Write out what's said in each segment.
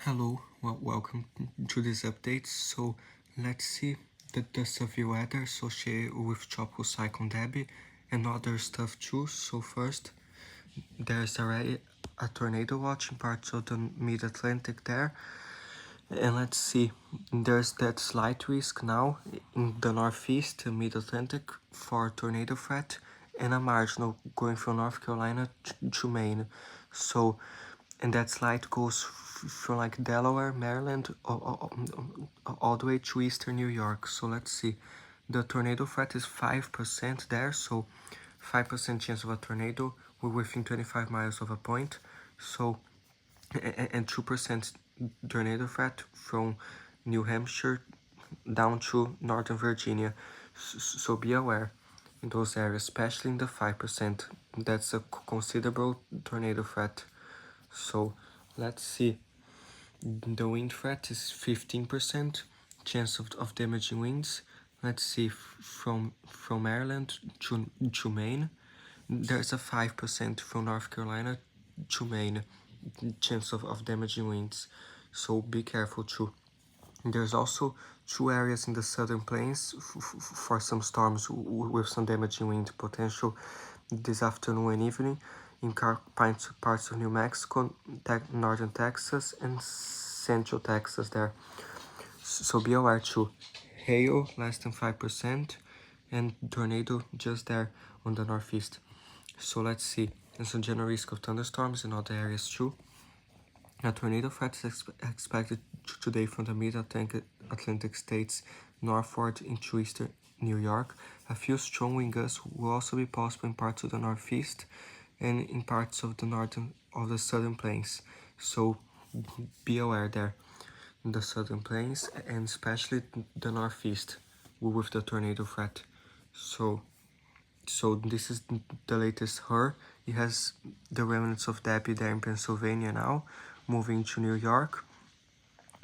Hello, welcome to this update. So let's see the severe weather associated with tropical cyclone Debby and other stuff too. So first, there's already a tornado watch in parts of the mid-Atlantic there. And let's see, there's that slight risk now in the northeast, mid-Atlantic for tornado threat and a marginal going from North Carolina to Maine. So, and that slight goes from like Delaware, Maryland, all the way to eastern New York. So let's see, the tornado threat is 5% there, so 5% chance of a tornado. We're within 25 miles of a point. So, and 2% tornado threat from New Hampshire down to Northern Virginia. So be aware in those areas, especially in the 5%. That's a considerable tornado threat. So let's see. The wind threat is 15% chance of damaging winds. Let's see, from Maryland to Maine. There's a 5% from North Carolina to Maine chance of damaging winds. So be careful too. There's also 2 areas in the southern plains for some storms with some damaging wind potential this afternoon and evening in parts of New Mexico, northern Texas, and central Texas there. So be aware too. Hail less than 5% and tornado just there on the northeast. So let's see. There's a general risk of thunderstorms in other areas too. A tornado threat is expected today from the mid-Atlantic states northward into eastern New York. A few strong wind gusts will also be possible in parts of the northeast and in parts of the southern plains. So be aware there, the southern plains and especially the northeast with the tornado threat. So this is the latest HER. It has the remnants of Debby there in Pennsylvania now, moving to New York.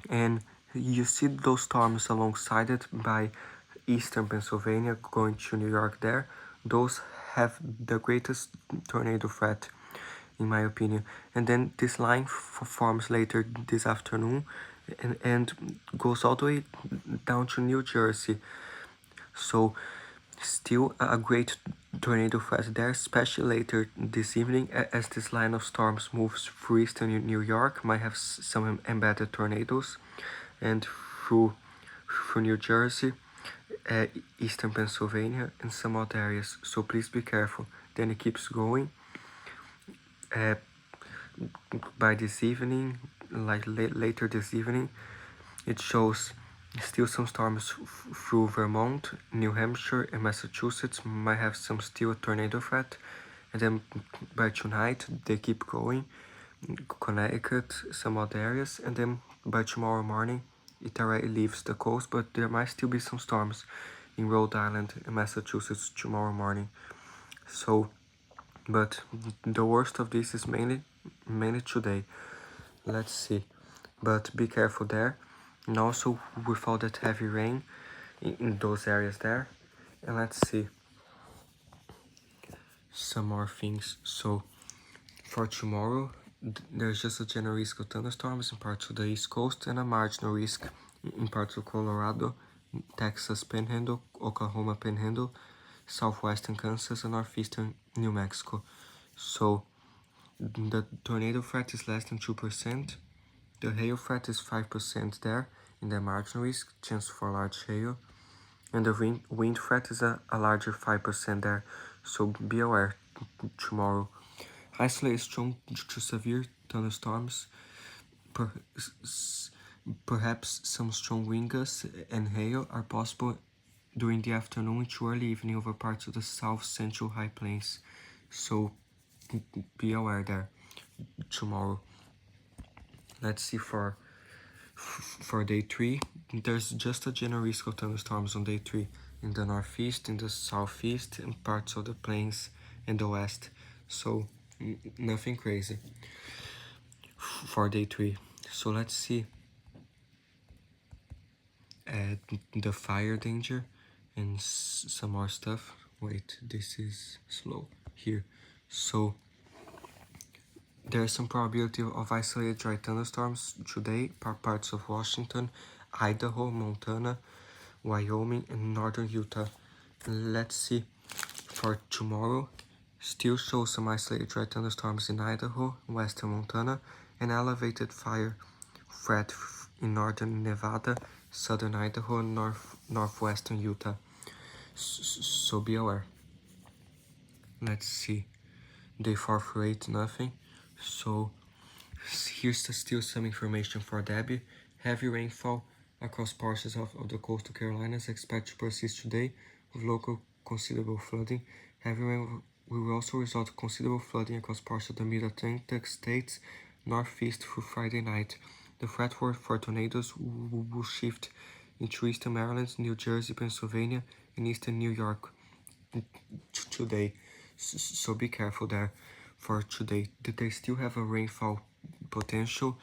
And you see those storms alongside it by eastern Pennsylvania going to New York there. Those have the greatest tornado threat, in my opinion. And then this line forms later this afternoon and goes all the way down to New Jersey. So still a great tornado threat there, especially later this evening as this line of storms moves through eastern New York, might have some embedded tornadoes, and through New Jersey, eastern Pennsylvania, and some other areas. So please be careful. Then it keeps going. By this evening, like later this evening, it shows still some storms through Vermont, New Hampshire, and Massachusetts might have some still tornado threat. And then by tonight, they keep going. Connecticut, some other areas. And then by tomorrow morning, it already leaves the coast, but there might still be some storms in Rhode Island and Massachusetts tomorrow morning. So, but the worst of this is mainly today. Let's see. But be careful there. And also with all that heavy rain in those areas there. And let's see some more things. So for tomorrow, there's just a general risk of thunderstorms in parts of the East Coast and a marginal risk in parts of Colorado, Texas Panhandle, Oklahoma Panhandle, southwestern Kansas, and northeastern New Mexico. So the tornado threat is less than 2%. The hail threat is 5% there in the marginal risk, chance for large hail. And the wind threat is a larger 5% there, so be aware tomorrow. Isolated strong to severe thunderstorms, perhaps some strong wind gusts and hail are possible during the afternoon to early evening over parts of the south central high plains. So be aware there tomorrow. Let's see for day 3, there's just a general risk of thunderstorms on day 3 in the northeast, in the southeast, and parts of the plains and the west. So nothing crazy for day 3. So let's see the fire danger and some more stuff. Wait, this is slow here. So There is some probability of isolated dry thunderstorms today, parts of Washington, Idaho, Montana, Wyoming, and northern Utah. Let's see for tomorrow. Still shows some isolated dry thunderstorms in Idaho, western Montana, and elevated fire threat in northern Nevada, southern Idaho, and northwestern Utah. So be aware. Let's see. Day 4 through 8, nothing. So here's still some information for Debby. Heavy rainfall across portions of the coastal Carolinas expected to persist today with local considerable flooding. Heavy rain will also result in considerable flooding across parts of the mid-Atlantic states northeast through Friday night. The threat for tornadoes will shift into eastern Maryland, New Jersey, Pennsylvania, and eastern New York today. So be careful there for today. They still have a rainfall potential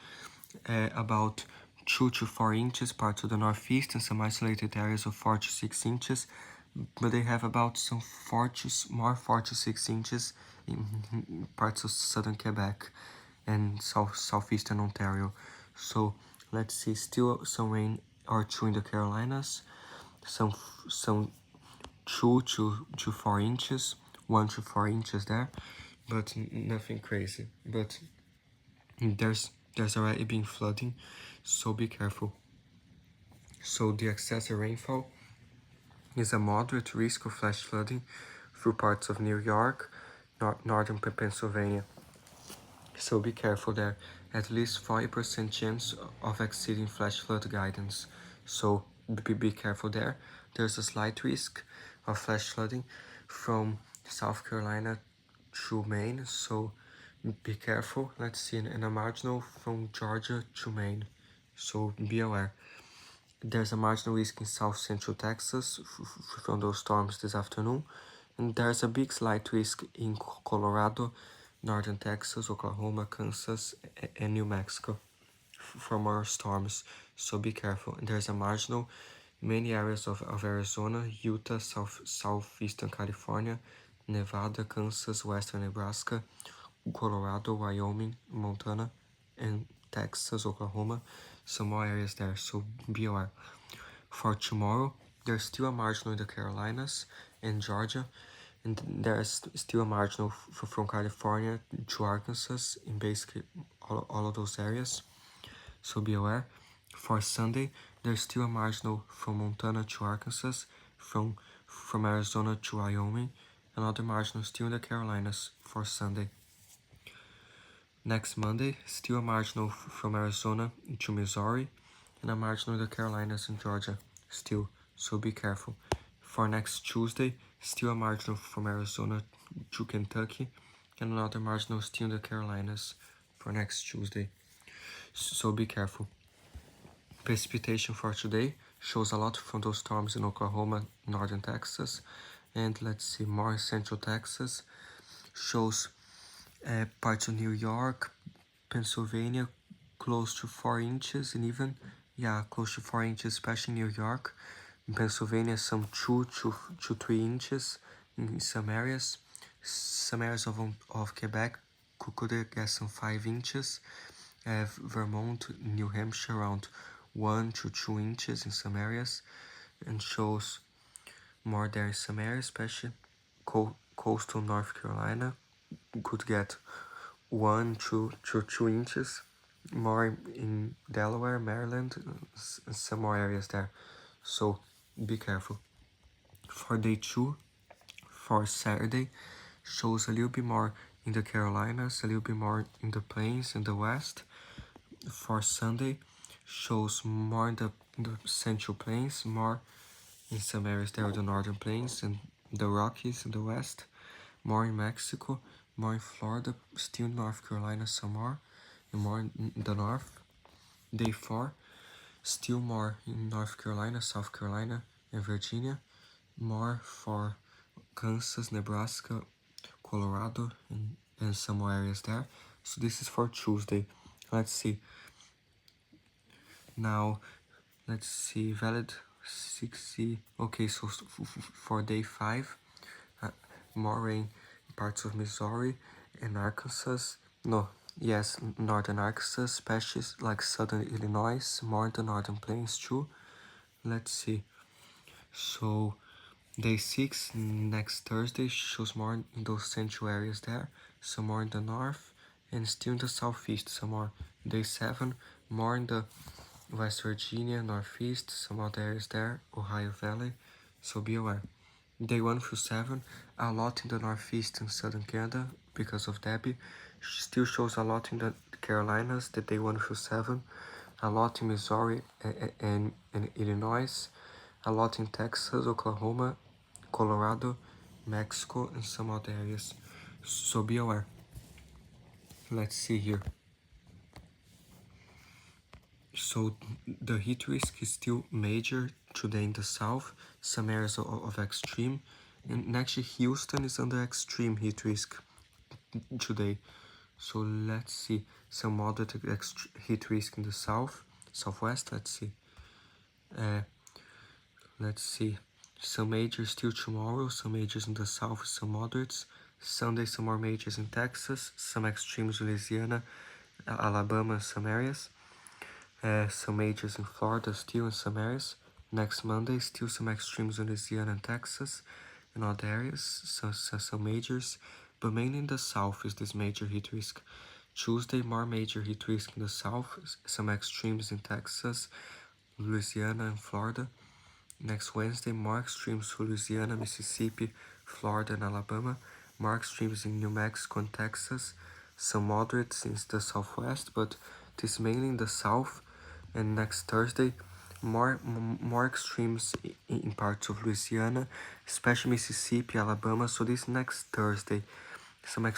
about 2 to 4 inches parts of the northeast and some isolated areas of 4 to 6 inches, but they have about some 4 to 6 inches in parts of southern Quebec and southeastern Ontario. So let's see, still some rain or 2 in the Carolinas, some 2 to 4 inches, 1 to 4 inches there, but nothing crazy. But there's already been flooding, so be careful. So the excessive rainfall is a moderate risk of flash flooding through parts of New York, northern Pennsylvania. So be careful there. At least 40% chance of exceeding flash flood guidance. So be careful there. There's a slight risk of flash flooding from South Carolina to Maine. So be careful. Let's see, and a marginal from Georgia to Maine. So be aware. There's a marginal risk in south central Texas from those storms this afternoon. And there's a big slight risk in Colorado, northern Texas, Oklahoma, Kansas, and New Mexico for more storms. So be careful. And there's a marginal in many areas of Arizona, Utah, southeastern California, Nevada, Kansas, western Nebraska, Colorado, Wyoming, Montana, and Texas, Oklahoma. Some more areas there, so be aware. For tomorrow, there's still a marginal in the Carolinas and Georgia, and there's still a marginal from California to Arkansas in basically all of those areas, so be aware. For Sunday, there's still a marginal from Montana to Arkansas, from Arizona to Wyoming, another marginal still in the Carolinas for Sunday. Next Monday, still a marginal from Arizona to Missouri, and a marginal in the Carolinas and Georgia, still, so be careful. For next Tuesday, still a marginal from Arizona to Kentucky, and another marginal still in the Carolinas for next Tuesday, so be careful. Precipitation for today shows a lot from those storms in Oklahoma, northern Texas, and let's see, more in central Texas, shows parts of New York, Pennsylvania, close to 4 inches, and even, close to 4 inches, especially New York. In Pennsylvania, some 2 to 3 inches in some areas. Some areas of Quebec could get some 5 inches. Vermont, New Hampshire, around 1 to 2 inches in some areas, and shows more there in some areas, especially coastal North Carolina could get 1 to 2 inches, more in Delaware, Maryland, and some more areas there, so be careful. For day 2, for Saturday, shows a little bit more in the Carolinas, a little bit more in the plains in the west. For Sunday, shows more in the central plains, more in some areas there, the northern plains and the Rockies in the west, more in Mexico, more in Florida, still in North Carolina some more, and more in the north. Day 4, still more in North Carolina, South Carolina, and Virginia, more for Kansas, Nebraska, Colorado, and some more areas there. So this is for Tuesday. Let's see. Now, let's see, valid 60. Okay, so for day 5, more rain in parts of Missouri and Arkansas. No, Yes, northern Arkansas, especially like southern Illinois, more the northern plains too. Let's see. So day 6 next Thursday shows more in those central areas there, some more in the north, and still in the southeast, some more. Day 7 more in the West Virginia, northeast, some other areas there, Ohio Valley, so be aware. Day 1 through 7, a lot in the northeast and southern Canada because of Debby. Still shows a lot in the Carolinas, the day 1 through 7, a lot in Missouri and Illinois, a lot in Texas, Oklahoma, Colorado, Mexico, and some other areas. So be aware. Let's see here. So the heat risk is still major today in the south, some areas of extreme, and actually Houston is under extreme heat risk today. So let's see, some moderate heat risk in the south, southwest. Uh, let's see, some majors still tomorrow, some majors in the south, some moderates. Sunday, some more majors in Texas, some extremes Louisiana, Alabama, some areas. Some majors in Florida still in some areas. Next Monday, still some extremes in Louisiana and Texas and other areas, some majors, but mainly in the south is this major heat risk. Tuesday, more major heat risk in the south, some extremes in Texas, Louisiana and Florida. Next Wednesday, more extremes for Louisiana, Mississippi, Florida and Alabama, more extremes in New Mexico and Texas, some moderates in the southwest, but this mainly in the south. And next Thursday, more extremes in parts of Louisiana, especially Mississippi, Alabama. So this next Thursday, some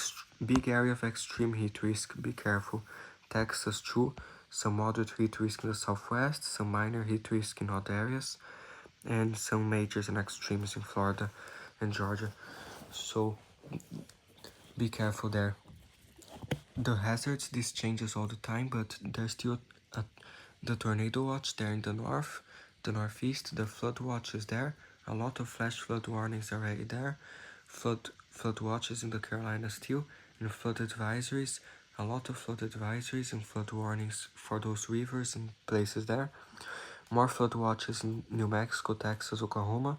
big area of extreme heat risk. Be careful. Texas too, some moderate heat risk in the southwest, some minor heat risk in other areas, and some majors and extremes in Florida and Georgia. So be careful there. The hazards, this changes all the time, but there's still the tornado watch there in the north, the northeast, the flood watch is there, a lot of flash flood warnings already there, flood watches in the Carolinas too, and flood advisories, a lot of flood advisories and flood warnings for those rivers and places there. More flood watches in New Mexico, Texas, Oklahoma,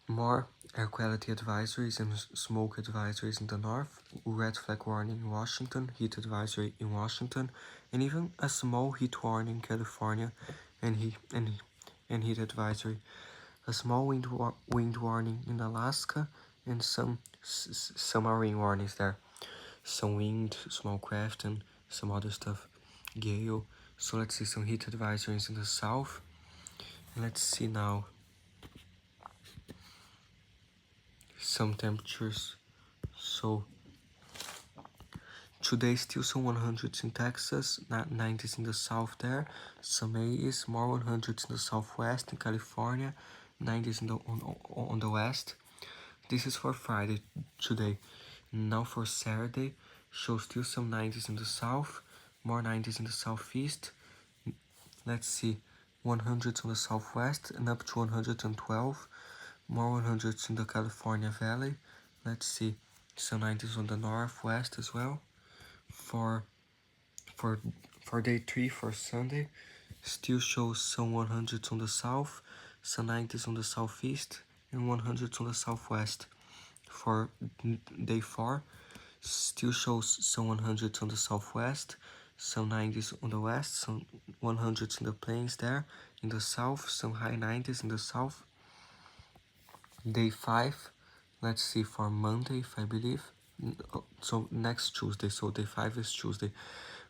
more air quality advisories and smoke advisories in the north, red flag warning in Washington, heat advisory in Washington, and even a small heat warning in California and heat advisory. A small wind warning in Alaska and some marine warnings there. Some wind, small craft, and some other stuff. Gale. So let's see some heat advisories in the south. Let's see now some temperatures. So today still some 100s in Texas, 90s in the south there, some 80s, more 100s in the southwest in California, 90s in on the west. This is for Friday today. Now for Saturday, shows still some 90s in the south, more 90s in the southeast. Let's see, 100s on the southwest and up to 112, more 100s in the California Valley. Let's see, some 90s on the northwest as well. For day 3 for Sunday, still shows some 100s on the south, some 90s on the southeast, and 100s on the southwest. For day 4, still shows some 100s on the southwest, some 90s on the west, some 100s in the plains there, in the south, some high 90s in the south. Day 5, let's see, for Monday, if I believe, so next Tuesday, so day 5 is Tuesday,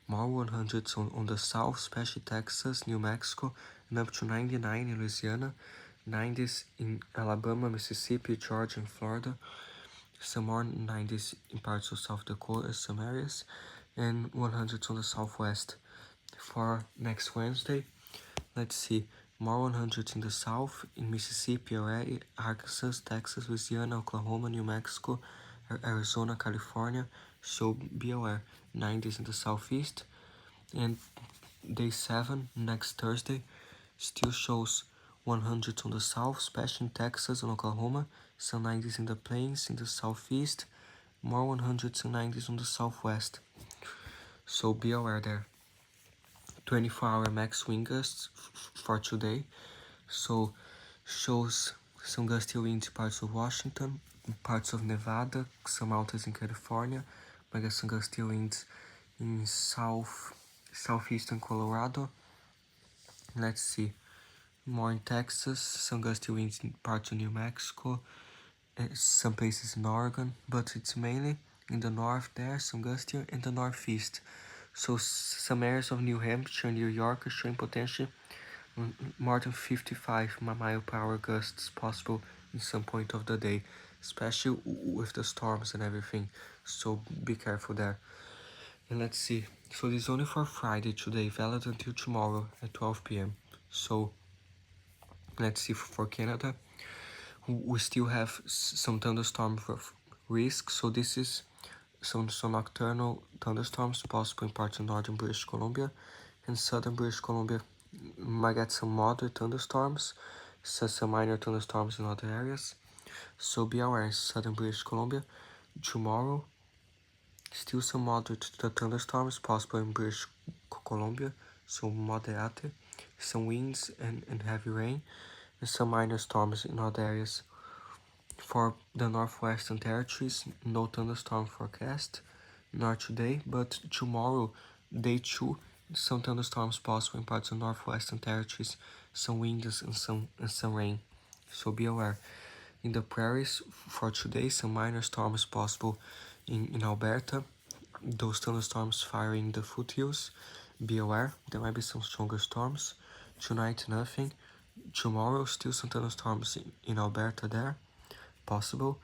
more 100s on the south, especially Texas, New Mexico, and up to 99 in Louisiana, 90s in Alabama, Mississippi, Georgia, and Florida, some more 90s in parts of South Dakota, some areas, and 100s on the southwest. For next Wednesday, let's see, more 100s in the south, in Mississippi already, Arkansas, Texas, Louisiana, Oklahoma, New Mexico, Arizona, California, so be aware, 90s in the southeast. And day 7, next Thursday, still shows 100s on the south, especially in Texas and Oklahoma, some 90s in the plains, in the southeast, more 100s and 90s on the southwest. so be aware there. 24-hour max wind gusts for today, so shows some gusty winds in parts of Washington, parts of Nevada, some mountains in California, but some gusty winds in southeastern Colorado. Let's see, more in Texas, some gusty winds in parts of New Mexico, some places in Oregon, but it's mainly in the north there, some gusty in the northeast. So some areas of New Hampshire and New York are showing potential more than 55 mile per hour gusts possible in some point of the day, especially with the storms and everything. So be careful there. And let's see. So this is only for Friday today, valid until tomorrow at 12 p.m. So let's see for Canada. We still have some thunderstorm risk. So this is some nocturnal thunderstorms possible in parts of northern British Columbia and southern British Columbia. Might get some moderate thunderstorms, some minor thunderstorms in other areas. So be aware in southern British Columbia. Tomorrow, still some moderate thunderstorms possible in British Columbia, so moderate, some winds and heavy rain, and some minor storms in other areas. For the Northwestern Territories, no thunderstorm forecast, not today, but tomorrow, day 2, some thunderstorms possible in parts of Northwestern Territories, some winds and some rain. So be aware. In the prairies, for today, some minor storms possible in Alberta. Those thunderstorms firing the foothills. Be aware, there might be some stronger storms. Tonight, nothing. Tomorrow, still some thunderstorms in Alberta there. Possible.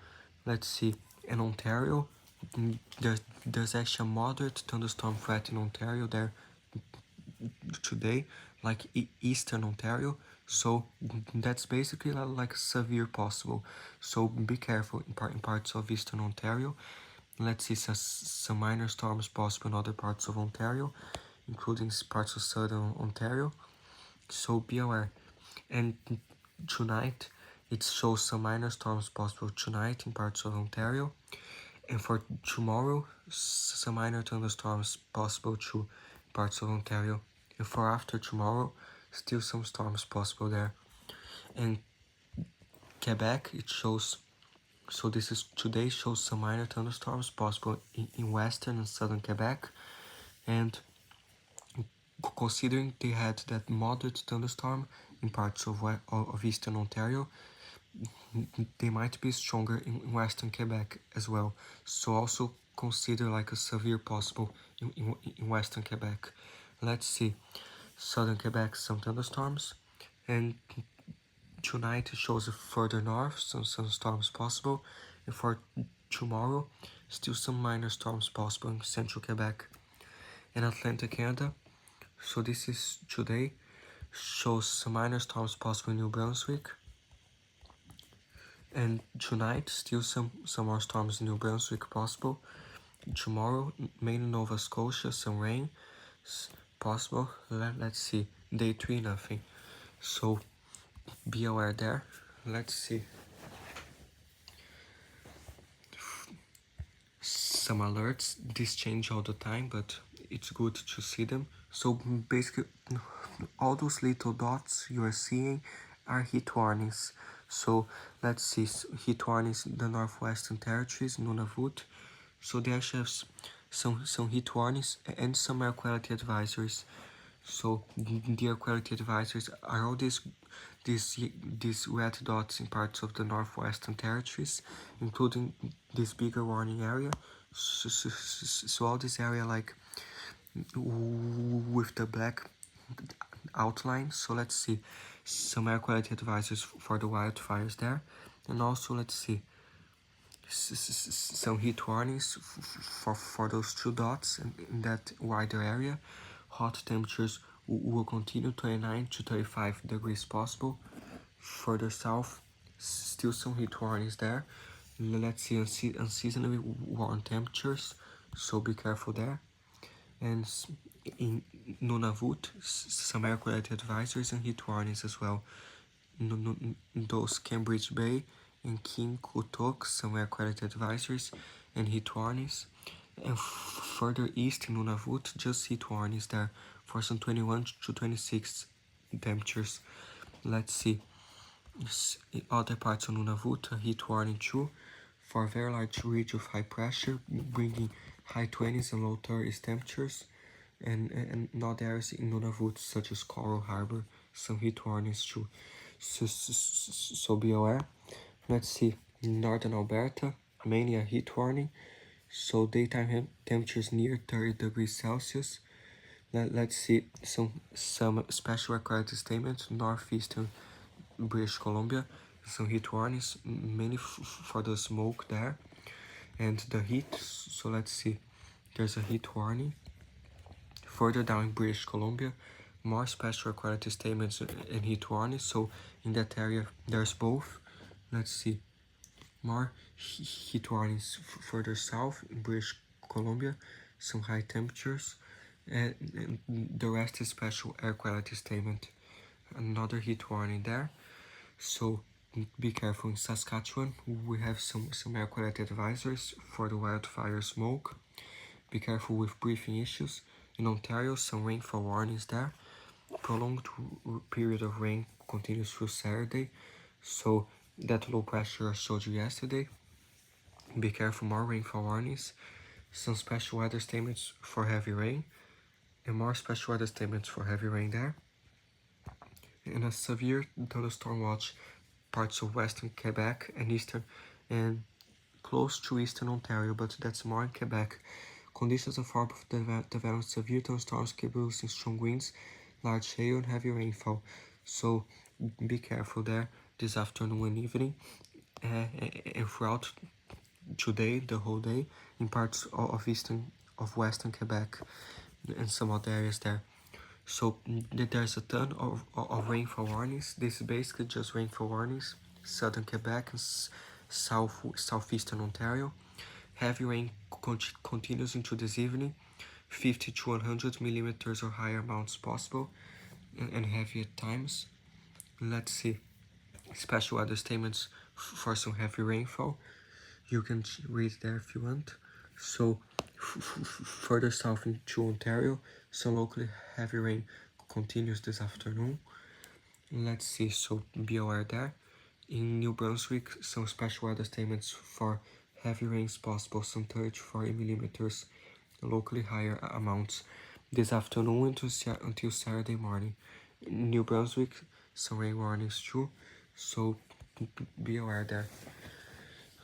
Let's see. In Ontario, there's actually a moderate thunderstorm threat in Ontario there today, like eastern Ontario. So that's basically like severe possible. So be careful in parts of eastern Ontario. Let's see some minor storms possible in other parts of Ontario, including parts of southern Ontario. So be aware. And tonight, it shows some minor storms possible tonight in parts of Ontario. And for tomorrow, some minor thunderstorms possible too in parts of Ontario. And for after tomorrow, still some storms possible there. And Quebec, it shows, so this is today, shows some minor thunderstorms possible in western and southern Quebec. And considering they had that moderate thunderstorm in parts of eastern Ontario, they might be stronger in western Quebec as well. So also consider like a severe possible in western Quebec. Let's see. Southern Quebec, some thunderstorms. And tonight it shows further north, some storms possible. And for tomorrow, still some minor storms possible in central Quebec. And Atlantic Canada, so this is today, shows some minor storms possible in New Brunswick. And tonight, still some more storms in New Brunswick possible. Tomorrow, mainly Nova Scotia, some rain possible. Let's see. Day 3, nothing. So be aware there. Let's see. Some alerts. This change all the time, but it's good to see them. So basically, all those little dots you are seeing are heat warnings. So let's see, heat warnings in the Northwestern Territories, Nunavut. So they actually have some heat warnings and some air quality advisories. So the air quality advisories are all these red dots in parts of the Northwestern Territories, including this bigger warning area. So all this area like with the black outline. So let's see some air quality advisories for the wildfires there, and also let's see some heat warnings for those 2 dots in that wider area. Hot temperatures will continue 29 to 35 degrees possible. Further south, still some heat warnings there. Let's see unseasonably warm temperatures, so be careful there. And in Nunavut, some air quality advisories and heat warnings as well. Those Cambridge Bay and King Kutuk, some air quality advisories and heat warnings. And further east in Nunavut, just heat warnings there for some 21 to 26 temperatures. Let's see. In other parts of Nunavut, a heat warning too for a very large ridge of high pressure, bringing high 20s and low 30s temperatures. And other areas in Nunavut, such as Coral Harbor, some heat warnings too. So be aware. Let's see. In northern Alberta, mainly a heat warning. So daytime temperatures near 30 degrees Celsius. Let's see some special required statements. Northeastern British Columbia, some heat warnings, mainly for the smoke there and the heat. So let's see. There's a heat warning. Further down in British Columbia, more special quality statements and heat warnings. So in that area, there's both. Let's see. More heat warnings further south in British Columbia, some high temperatures, and the rest is special air quality statement. Another heat warning there. So be careful. In Saskatchewan, we have some air quality advisories for the wildfire smoke. Be careful with breathing issues. In Ontario, some rainfall warnings there. Prolonged period of rain continues through Saturday. So that low pressure I showed you yesterday. Be careful, more rainfall warnings. Some special weather statements for heavy rain. And more special weather statements for heavy rain there. And a severe thunderstorm watch parts of western Quebec and eastern and close to eastern Ontario, but that's more in Quebec. Conditions are far developing severe thunderstorms capable of strong winds, large hail, and heavy rainfall. So be careful there this afternoon and evening, and throughout today, the whole day, in parts of western Quebec and some other areas there. So there's a ton of rainfall warnings. This is basically just rainfall warnings. Southern Quebec and southeastern Ontario. Heavy rain continues into this evening. 50 to 100 millimeters or higher amounts possible, and heavy at times. Let's see. Special weather statements for some heavy rainfall. You can read there if you want. So further south into Ontario, some locally heavy rain continues this afternoon. Let's see, so be aware there. In New Brunswick, some special weather statements for heavy rains possible, some 30 to 40 millimeters, locally higher amounts this afternoon until Saturday morning. In New Brunswick, some rain warnings too, so be aware there.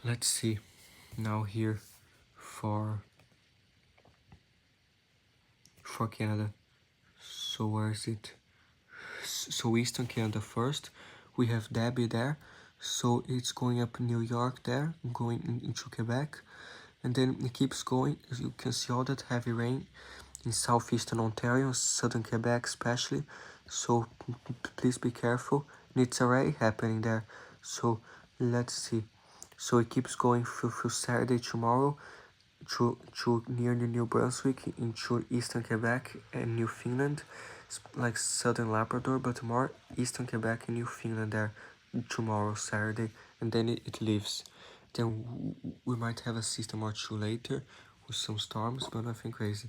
Let's see now here for Canada. So where is it? So Eastern Canada first. We have Debby there. So it's going up New York there, going into Quebec. And then it keeps going. As you can see all that heavy rain in southeastern Ontario, southern Quebec especially. So please be careful. And it's already happening there. So let's see. So it keeps going through Saturday tomorrow to near New Brunswick into eastern Quebec and Newfoundland, like southern Labrador, but more eastern Quebec and Newfoundland there tomorrow, Saturday, and then it leaves. Then we might have a system or two later with some storms, but nothing crazy.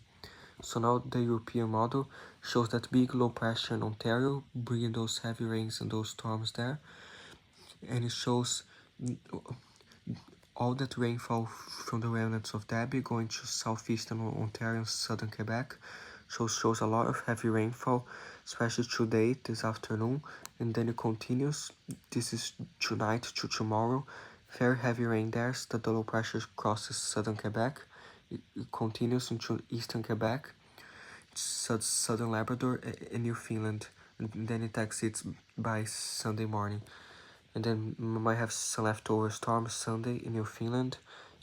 So now the European model shows that big low pressure in Ontario, bringing those heavy rains and those storms there, and it shows all that rainfall from the remnants of Debby going to southeastern Ontario and southern Quebec. Shows a lot of heavy rainfall, especially today, this afternoon, and then it continues. This is tonight to tomorrow. Very heavy rain there, so the low pressure crosses southern Quebec. It continues into eastern Quebec, southern Labrador, and Newfoundland, and then it exits by Sunday morning. And then might have some leftover storms Sunday in Newfoundland,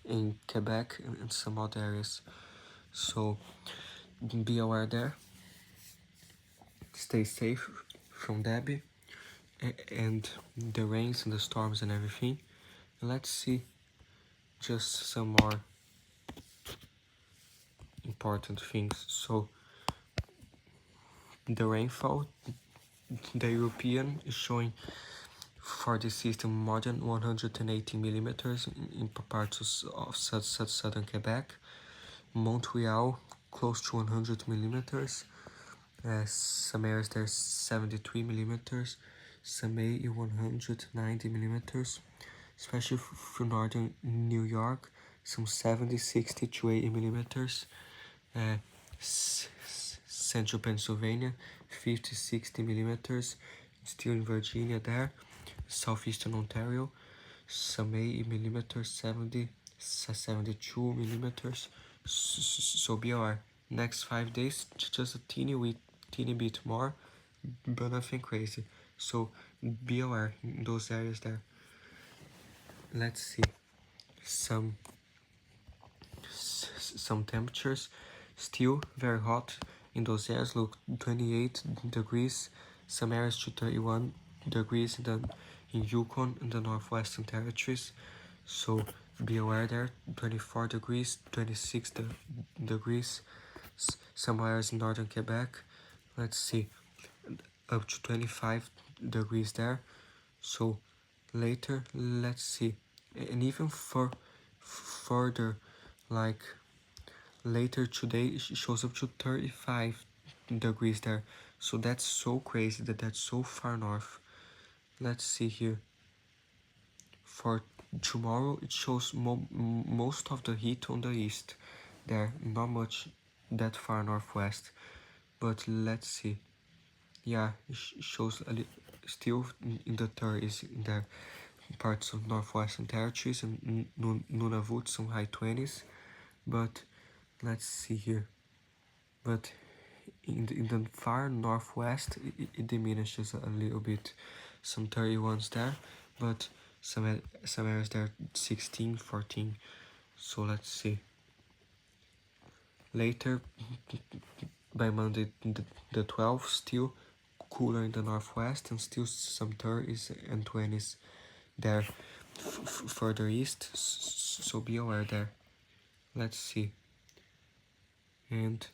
in Quebec, and some other areas. So be aware there. Stay safe from Debby and the rains and the storms and everything. Let's see just some more important things. So the rainfall, the European is showing for this system more than 180 millimeters in parts of southern Quebec, Montreal close to 100 millimeters. Some areas there 73 millimeters. Some may 190 millimeters, especially for northern New York, some 70, 60 to 80 millimeters. Central Pennsylvania, 50, 60 millimeters. Still in Virginia there. Southeastern Ontario, some 80 millimeters, 70, 72 millimeters. So be aware. Next 5 days, just a teeny bit more, but nothing crazy. So be aware in those areas there. Let's see some temperatures. Still very hot in those areas. Look, 28 degrees. Some areas to 31 degrees in Yukon in the Northwestern Territories. So be aware there. 24 degrees, 26 degrees. Some areas in northern Quebec. Let's see, up to 25 degrees there. So later, let's see, and even further, like later today shows up to 35 degrees there. So that's so crazy that's so far north. Let's see here. For tomorrow it shows most of the heat on the east there, not much that far northwest. But let's see. Yeah, it shows still in the 30s in the parts of Northwestern Territories and Nunavut, some high 20s. But let's see here. But in the far northwest, it diminishes a little bit. Some 31s there, but some areas there 16, 14. So let's see. Later, by Monday the 12th, still cooler in the northwest and still some 30s and 20s there further east, so be aware there. Let's see. And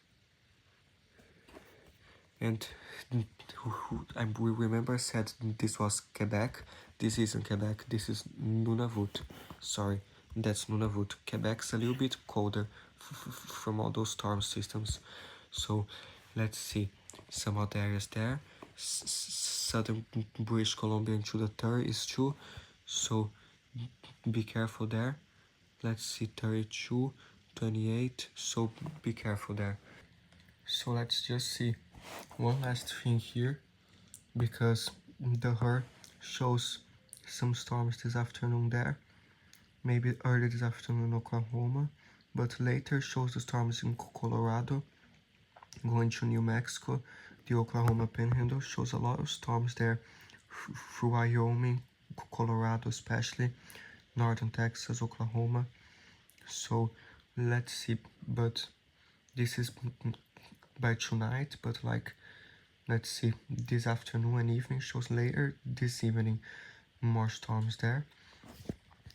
we remember I said this was Quebec. This isn't Quebec, this is Nunavut. Sorry, that's Nunavut. Quebec's a little bit colder from all those storm systems. So let's see some other areas there. Southern British Columbia into the 30 is true, so be careful there. Let's see, 32, 28, so be careful there. So let's just see one last thing here, because the HER shows some storms this afternoon there, maybe early this afternoon in Oklahoma, but later shows the storms in Colorado, going to New Mexico. The Oklahoma Panhandle shows a lot of storms there through Wyoming, Colorado especially, northern Texas, Oklahoma. So let's see, but this is by tonight, but like, let's see, this afternoon and evening shows later this evening more storms there.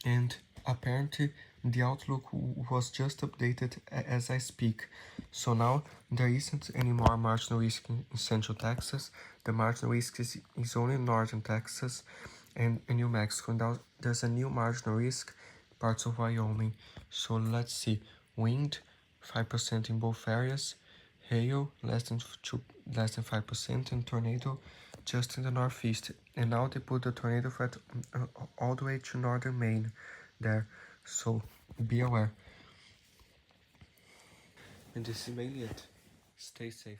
And apparently the outlook was just updated as I speak. So now there isn't any more marginal risk in Central Texas. The marginal risk is only in Northern Texas and in New Mexico. And now there's a new marginal risk parts of Wyoming. So let's see, wind 5% in both areas, hail less than 5%, and tornado just in the northeast. And now they put the tornado threat all the way to northern Maine there, so be aware. And this is mainly it. Stay safe.